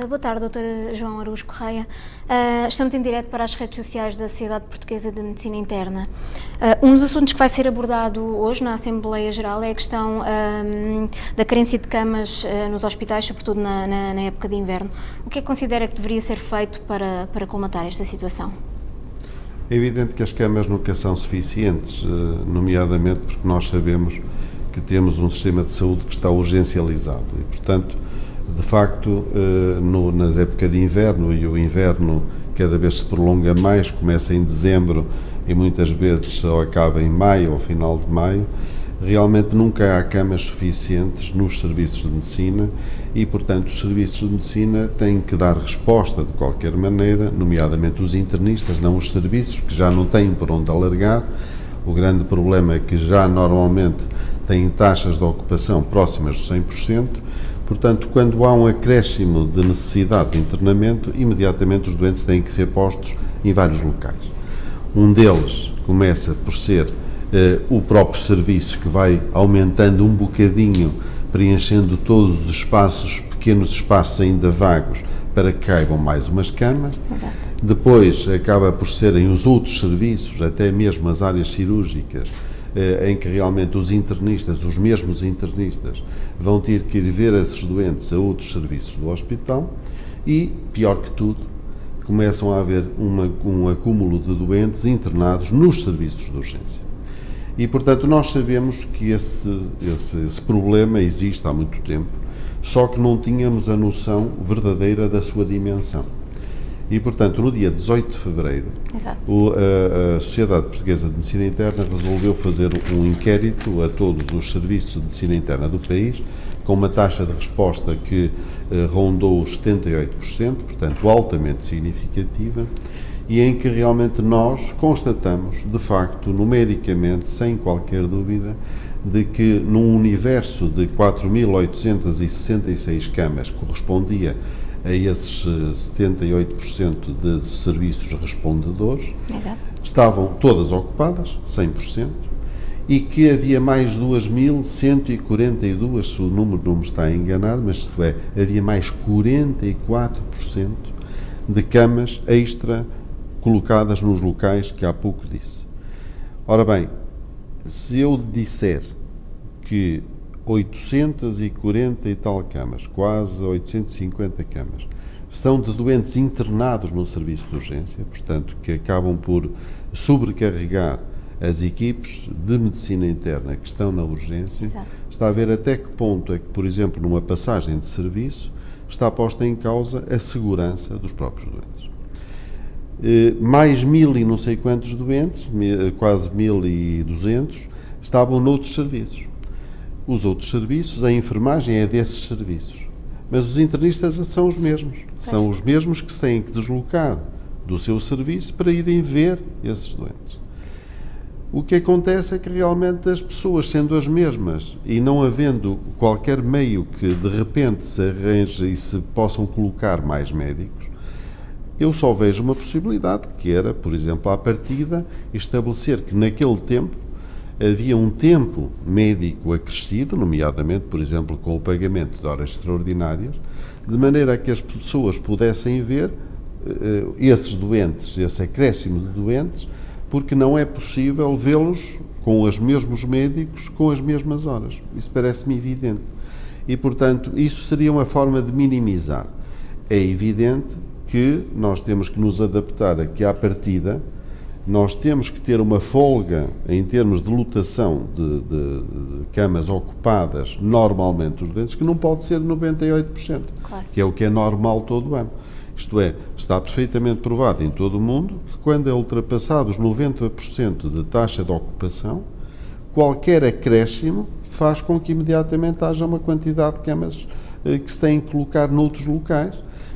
Boa tarde, Dr. João Araújo Correia. Estamos em direto para as redes sociais da Sociedade Portuguesa de Medicina Interna. Um dos assuntos que vai ser abordado hoje na Assembleia Geral é a questão da carência de camas nos hospitais, sobretudo na época de inverno. O que é que considera que deveria ser feito para colmatar esta situação? É evidente que as camas nunca são suficientes, nomeadamente porque nós sabemos que temos um sistema de saúde que está urgencializado e, portanto, de facto, nas épocas de inverno, e o inverno cada vez se prolonga mais, começa em dezembro e muitas vezes só acaba em maio, ao final de maio, realmente nunca há camas suficientes nos serviços de medicina e, portanto, os serviços de medicina têm que dar resposta de qualquer maneira, nomeadamente os internistas, não os serviços, que já não têm por onde alargar. O grande problema é que já normalmente têm taxas de ocupação próximas de 100%. Portanto, quando há um acréscimo de necessidade de internamento, imediatamente os doentes têm que ser postos em vários locais. Um deles começa por ser o próprio serviço, que vai aumentando um bocadinho, preenchendo todos os espaços, pequenos espaços ainda vagos, para que caibam mais umas camas. Exato. Depois acaba por serem os outros serviços, até mesmo as áreas cirúrgicas, em que realmente os internistas, os mesmos internistas, vão ter que ir ver esses doentes a outros serviços do hospital e, pior que tudo, começam a haver um acúmulo de doentes internados nos serviços de urgência. E, portanto, nós sabemos que esse problema existe há muito tempo, só que não tínhamos a noção verdadeira da sua dimensão. E, portanto, no dia 18 de fevereiro, a Sociedade Portuguesa de Medicina Interna resolveu fazer um inquérito a todos os serviços de medicina interna do país, com uma taxa de resposta que rondou os 78%, portanto, altamente significativa, e em que realmente nós constatamos, de facto, numericamente, sem qualquer dúvida, de que num universo de 4.866 camas correspondia a esses 78% de serviços respondedores. Exato. Estavam todas ocupadas, 100%, e que havia mais 2.142, se o número não me está a enganar, mas isto é, havia mais 44% de camas extra colocadas nos locais que há pouco disse. Ora bem, se eu disser que 840 e tal camas, quase 850 camas, são de doentes internados no serviço de urgência, portanto, que acabam por sobrecarregar as equipes de medicina interna que estão na urgência. Exato. Está a ver até que ponto é que, por exemplo, numa passagem de serviço, está posta em causa a segurança dos próprios doentes. Mais 1.000 e não sei quantos doentes, quase 1.200, estavam noutros serviços. Os outros serviços, a enfermagem é desses serviços, mas os internistas são os mesmos. São os mesmos que têm que deslocar do seu serviço para irem ver esses doentes. O que acontece é que realmente as pessoas, sendo as mesmas e não havendo qualquer meio que de repente se arranje e se possam colocar mais médicos, eu só vejo uma possibilidade, que era, por exemplo, à partida, estabelecer que naquele tempo havia um tempo médico acrescido, nomeadamente, por exemplo, com o pagamento de horas extraordinárias, de maneira a que as pessoas pudessem ver esses doentes, esse acréscimo de doentes, porque não é possível vê-los com os mesmos médicos, com as mesmas horas. Isso parece-me evidente. E, portanto, isso seria uma forma de minimizar. É evidente que nós temos que nos adaptar a que, à partida, nós temos que ter uma folga em termos de lotação de camas ocupadas normalmente dos doentes, que não pode ser de 98%, claro, que é o que é normal todo o ano. Isto é, está perfeitamente provado em todo o mundo que quando é ultrapassado os 90% de taxa de ocupação, qualquer acréscimo faz com que imediatamente haja uma quantidade de camas que se têm que colocar noutros locais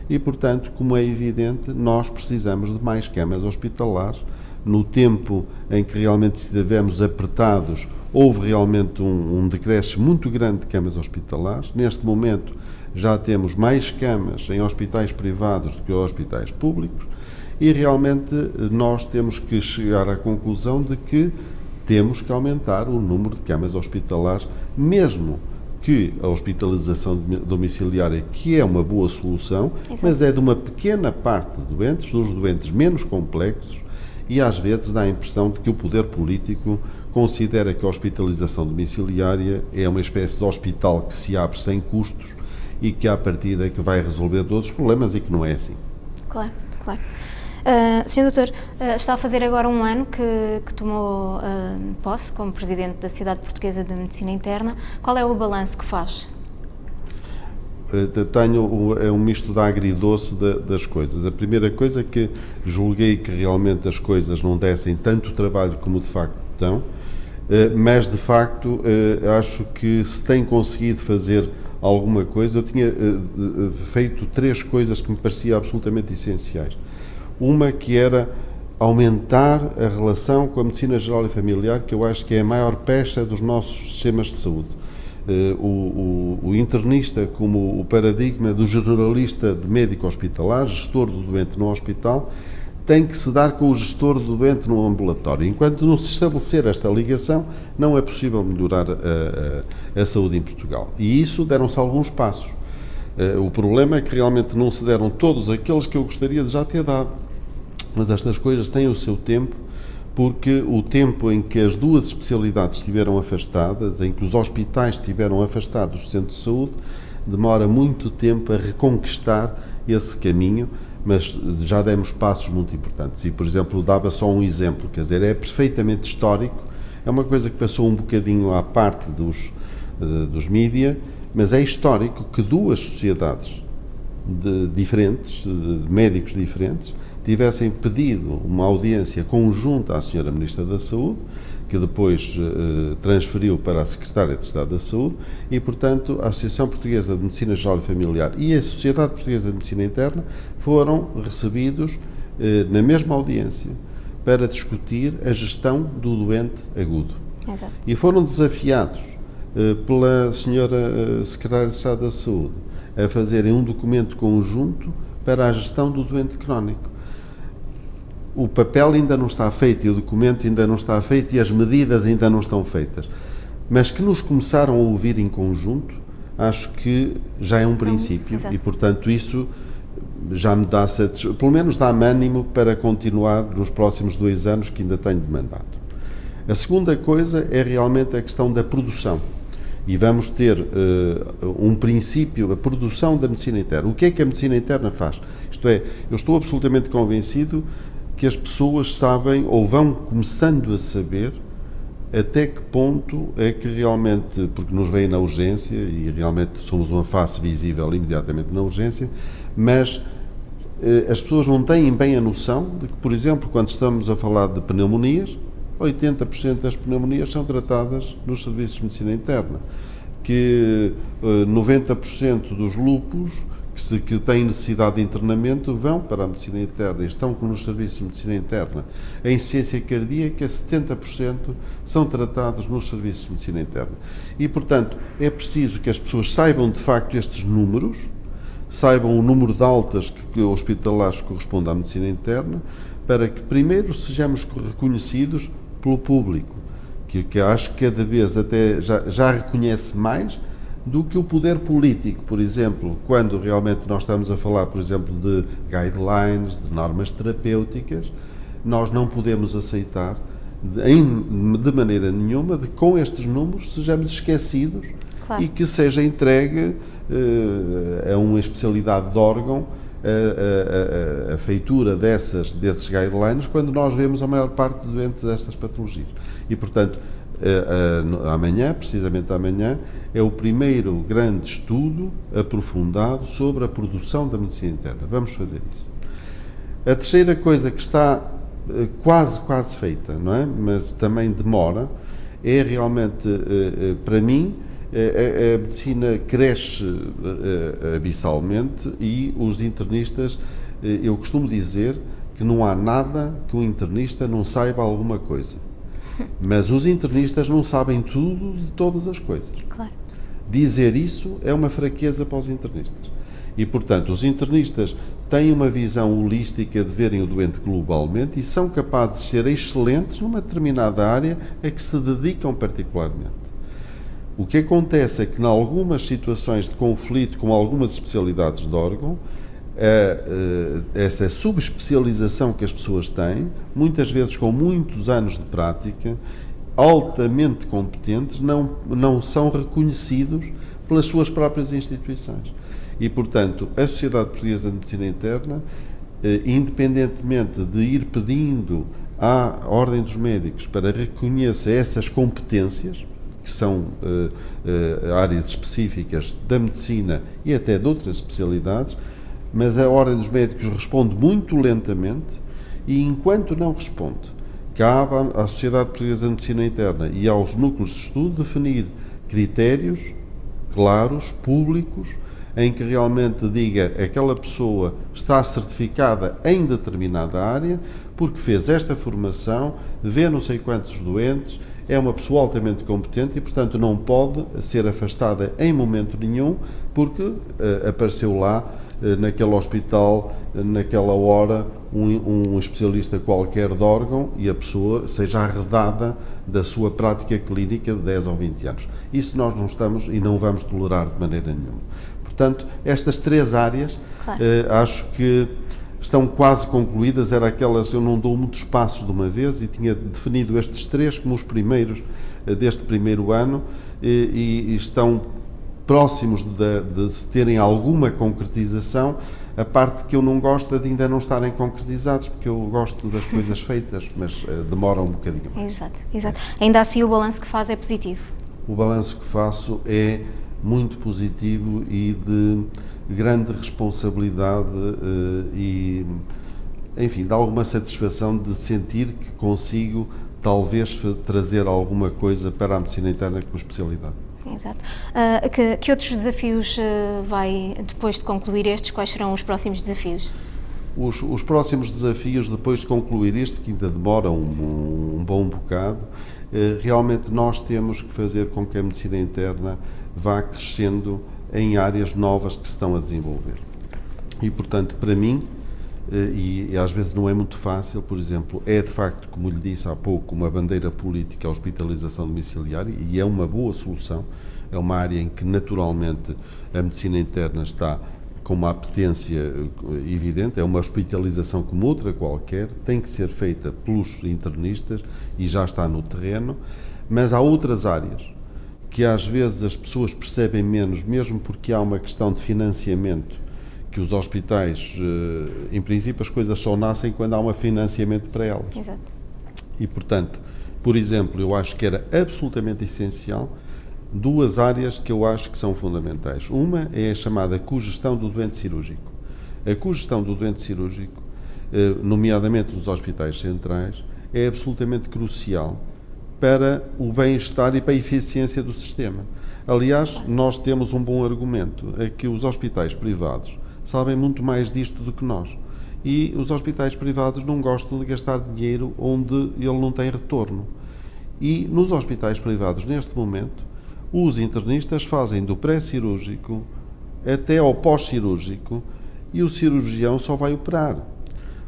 e, portanto, como é evidente, nós precisamos de mais camas hospitalares no tempo em que realmente estivemos apertados, houve realmente um decréscimo muito grande de camas hospitalares. Neste momento já temos mais camas em hospitais privados do que em hospitais públicos e realmente nós temos que chegar à conclusão de que temos que aumentar o número de camas hospitalares, mesmo que a hospitalização domiciliária, que é uma boa solução, Exato. mas é de uma pequena parte de doentes, dos doentes menos complexos, e às vezes dá a impressão de que o poder político considera que a hospitalização domiciliária é uma espécie de hospital que se abre sem custos e que à partida é que vai resolver todos os problemas, e que não é assim. Claro, claro. Sr. Doutor, está a fazer agora um ano que tomou posse como Presidente da Sociedade Portuguesa de Medicina Interna. Qual é o balanço que faz? Tenho um misto de agridoce das coisas. A primeira coisa é que julguei que realmente as coisas não dessem tanto trabalho como de facto dão, mas de facto acho que se tem conseguido fazer alguma coisa. Eu tinha feito 3 coisas que me pareciam absolutamente essenciais. Uma que era aumentar a relação com a medicina geral e familiar, que eu acho que é a maior pecha dos nossos sistemas de saúde. O internista como o paradigma do generalista de médico hospitalar, gestor do doente no hospital, tem que se dar com o gestor do doente no ambulatório. Enquanto não se estabelecer esta ligação, não é possível melhorar a saúde em Portugal. E isso deram-se alguns passos. O problema é que realmente não se deram todos aqueles que eu gostaria de já ter dado. Mas estas coisas têm o seu tempo, porque o tempo em que as 2 especialidades estiveram afastadas, em que os hospitais estiveram afastados dos centros de saúde, demora muito tempo a reconquistar esse caminho, mas já demos passos muito importantes. E, por exemplo, dava só um exemplo, quer dizer, é perfeitamente histórico, é uma coisa que passou um bocadinho à parte dos mídia, mas é histórico que 2 sociedades diferentes, de médicos diferentes, tivessem pedido uma audiência conjunta à Sra. Ministra da Saúde, que depois transferiu para a Secretária de Estado da Saúde, e, portanto, a Associação Portuguesa de Medicina Geral e Familiar e a Sociedade Portuguesa de Medicina Interna foram recebidos na mesma audiência para discutir a gestão do doente agudo. Exato. E foram desafiados pela Sra. Secretária de Estado da Saúde a fazerem um documento conjunto para a gestão do doente crónico. O papel ainda não está feito e o documento ainda não está feito e as medidas ainda não estão feitas. Mas que nos começaram a ouvir em conjunto, acho que já é um princípio. Exato. E, portanto, isso já me dá pelo menos dá-me ânimo para continuar nos próximos 2 anos que ainda tenho de mandato. A segunda coisa é realmente a questão da produção. E vamos ter um princípio, a produção da medicina interna. O que é que a medicina interna faz? Isto é, eu estou absolutamente convencido que as pessoas sabem ou vão começando a saber até que ponto é que realmente, porque nos veem na urgência e realmente somos uma face visível imediatamente na urgência, mas as pessoas não têm bem a noção de que, por exemplo, quando estamos a falar de pneumonias, 80% das pneumonias são tratadas nos serviços de medicina interna, que 90% dos lupus que têm necessidade de internamento vão para a medicina interna e estão nos serviços de medicina interna. A insuficiência cardíaca, 70% são tratados nos serviços de medicina interna. E, portanto, é preciso que as pessoas saibam de facto estes números, saibam o número de altas hospitalares que corresponde à medicina interna, para que primeiro sejamos reconhecidos pelo público, que acho que cada vez até já reconhece mais do que o poder político. Por exemplo, quando realmente nós estamos a falar, por exemplo, de guidelines, de normas terapêuticas, nós não podemos aceitar de maneira nenhuma de que com estes números sejamos esquecidos. Claro. E que seja entregue a uma especialidade de órgão a feitura desses guidelines, quando nós vemos a maior parte de doentes destas patologias. E, portanto, amanhã, precisamente amanhã, é o primeiro grande estudo aprofundado sobre a produção da medicina interna. Vamos fazer isso. A terceira coisa que está quase feita, não é? Mas também demora, é realmente, para mim, a medicina cresce abissalmente e os internistas, eu costumo dizer que não há nada que um internista não saiba alguma coisa. Mas os internistas não sabem tudo de todas as coisas. Claro. Dizer isso é uma fraqueza para os internistas. E, portanto, os internistas têm uma visão holística de verem o doente globalmente e são capazes de ser excelentes numa determinada área a que se dedicam particularmente. O que acontece é que, em algumas situações de conflito com algumas especialidades de órgão, essa subespecialização que as pessoas têm, muitas vezes com muitos anos de prática, altamente competentes, não são reconhecidos pelas suas próprias instituições. E, portanto, a Sociedade Portuguesa de Medicina Interna, independentemente de ir pedindo à Ordem dos Médicos para reconheça essas competências, que são áreas específicas da medicina e até de outras especialidades, mas a Ordem dos Médicos responde muito lentamente e, enquanto não responde, cabe à Sociedade Portuguesa de Medicina Interna e aos núcleos de estudo definir critérios claros, públicos, em que realmente diga aquela pessoa está certificada em determinada área porque fez esta formação, vê não sei quantos doentes, é uma pessoa altamente competente e, portanto, não pode ser afastada em momento nenhum porque apareceu lá, naquele hospital, naquela hora, um especialista qualquer de órgão e a pessoa seja arredada da sua prática clínica de 10 ou 20 anos. Isso nós não estamos e não vamos tolerar de maneira nenhuma. Portanto, estas 3 áreas, claro, acho que estão quase concluídas. Era aquelas, eu não dou muitos passos de uma vez e tinha definido estes 3 como os primeiros deste primeiro ano e estão próximos de se terem alguma concretização. A parte que eu não gosto é de ainda não estarem concretizados, porque eu gosto das coisas feitas, mas demoram um bocadinho mais. Exato. Ainda assim, o balanço que faz é positivo? O balanço que faço é muito positivo e de grande responsabilidade e, enfim, de alguma satisfação de sentir que consigo, talvez, trazer alguma coisa para a medicina interna como especialidade. Exato. Que outros desafios vai, depois de concluir estes, quais serão os próximos desafios? Os próximos desafios, depois de concluir este, que ainda demora um bom bocado, realmente nós temos que fazer com que a medicina interna vá crescendo em áreas novas que se estão a desenvolver. E, portanto, para mim, e às vezes não é muito fácil, por exemplo, é de facto, como lhe disse há pouco, uma bandeira política a hospitalização domiciliária e é uma boa solução, é uma área em que naturalmente a medicina interna está com uma apetência evidente, é uma hospitalização como outra qualquer, tem que ser feita pelos internistas e já está no terreno, mas há outras áreas que às vezes as pessoas percebem menos, mesmo porque há uma questão de financiamento, que os hospitais, em princípio, as coisas só nascem quando há um financiamento para elas. Exato. E, portanto, por exemplo, eu acho que era absolutamente essencial 2 áreas que eu acho que são fundamentais. Uma é a chamada cogestão do doente cirúrgico. A cogestão do doente cirúrgico, nomeadamente nos hospitais centrais, é absolutamente crucial para o bem-estar e para a eficiência do sistema. Aliás, nós temos um bom argumento, é que os hospitais privados sabem muito mais disto do que nós. E os hospitais privados não gostam de gastar dinheiro onde ele não tem retorno. E nos hospitais privados, neste momento, os internistas fazem do pré-cirúrgico até ao pós-cirúrgico e o cirurgião só vai operar.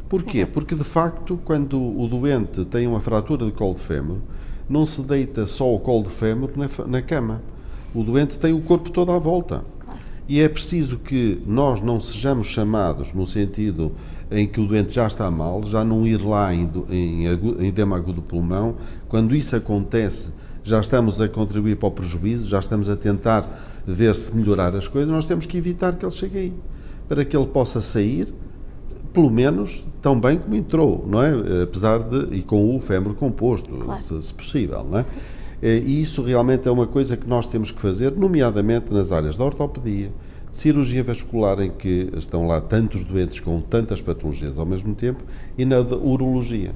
Porquê? Exato. Porque, de facto, quando o doente tem uma fratura de colo de fémur, não se deita só o colo de fémur na cama. O doente tem o corpo todo à volta. E é preciso que nós não sejamos chamados no sentido em que o doente já está mal, já não ir lá em edema agudo do pulmão. Quando isso acontece, já estamos a contribuir para o prejuízo, já estamos a tentar ver se melhorar as coisas. Nós temos que evitar que ele chegue aí, para que ele possa sair, pelo menos, tão bem como entrou, não é? Apesar de, e com o fémur composto, claro, se possível, não é? E isso realmente é uma coisa que nós temos que fazer, nomeadamente nas áreas da ortopedia, de cirurgia vascular, em que estão lá tantos doentes com tantas patologias ao mesmo tempo, e na urologia.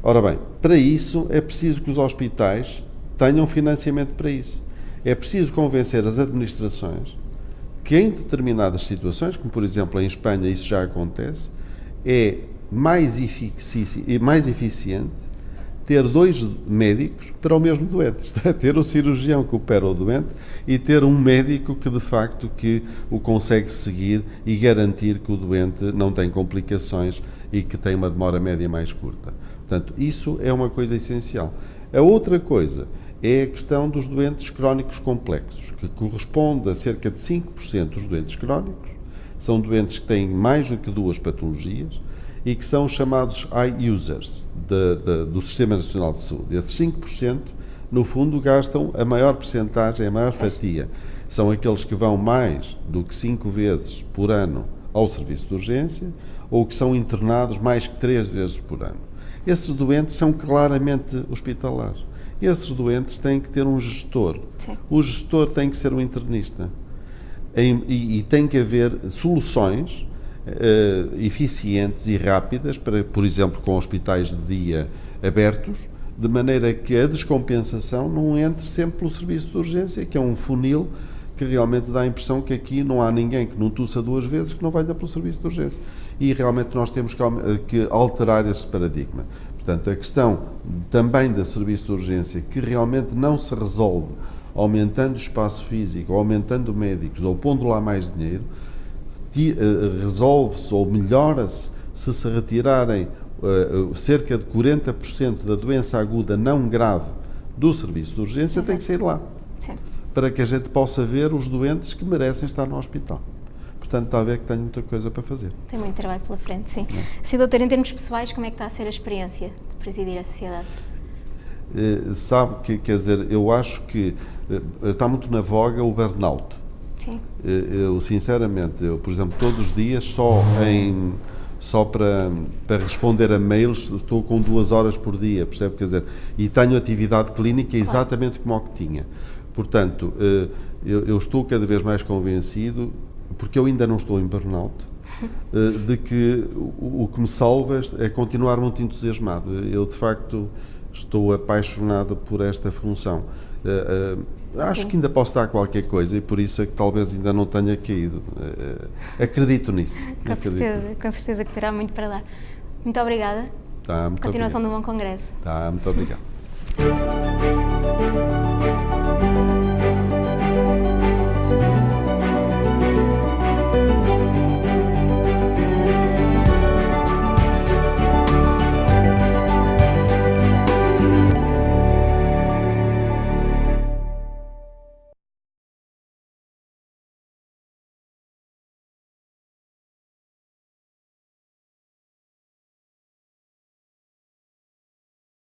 Ora bem, para isso é preciso que os hospitais tenham financiamento para isso. É preciso convencer as administrações que em determinadas situações, como por exemplo em Espanha isso já acontece, é mais eficiente ter 2 médicos para o mesmo doente, isto é, ter o cirurgião que opera o doente e ter um médico que de facto que o consegue seguir e garantir que o doente não tem complicações e que tem uma demora média mais curta. Portanto, isso é uma coisa essencial. A outra coisa é a questão dos doentes crónicos complexos, que corresponde a cerca de 5% dos doentes crónicos. São doentes que têm mais do que 2 patologias e que são chamados high users do Sistema Nacional de Saúde. Esses 5%, no fundo, gastam a maior percentagem, a maior fatia. São aqueles que vão mais do que 5 vezes por ano ao serviço de urgência ou que são internados mais que 3 vezes por ano. Esses doentes são claramente hospitalares. Esses doentes têm que ter um gestor. Sim. O gestor tem que ser um internista. E tem que haver soluções eficientes e rápidas, para, por exemplo, com hospitais de dia abertos, de maneira que a descompensação não entre sempre pelo serviço de urgência, que é um funil que realmente dá a impressão que aqui não há ninguém que não tussa 2 vezes que não venha pelo serviço de urgência. E realmente nós temos que alterar esse paradigma. Portanto, a questão também do serviço de urgência, que realmente não se resolve aumentando o espaço físico, ou aumentando médicos, ou pondo lá mais dinheiro, resolve-se ou melhora-se se retirarem cerca de 40% da doença aguda não grave do serviço de urgência. Tem que sair lá. Sim. Para que a gente possa ver os doentes que merecem estar no hospital. Portanto, está a ver que tenho muita coisa para fazer. Tem muito trabalho pela frente, sim. Sim, doutor, em termos pessoais, como é que está a ser a experiência de presidir a sociedade? Sabe que, quer dizer, eu acho que está muito na voga o burnout. Sim. Eu, sinceramente, por exemplo, todos os dias, só para responder a mails, estou com 2 horas por dia, percebe? Quer dizer, e tenho atividade clínica exatamente como o que tinha. Portanto, eu estou cada vez mais convencido, porque eu ainda não estou em burnout, de que o que me salva é continuar muito entusiasmado. Eu, de facto, estou apaixonado por esta função. Acho que ainda posso dar qualquer coisa e por isso é que talvez ainda não tenha caído. Acredito nisso. Com certeza que terá muito para dar. Muito obrigada. Tá, muito Continuação obrigado. do bom congresso. Tá, muito obrigado.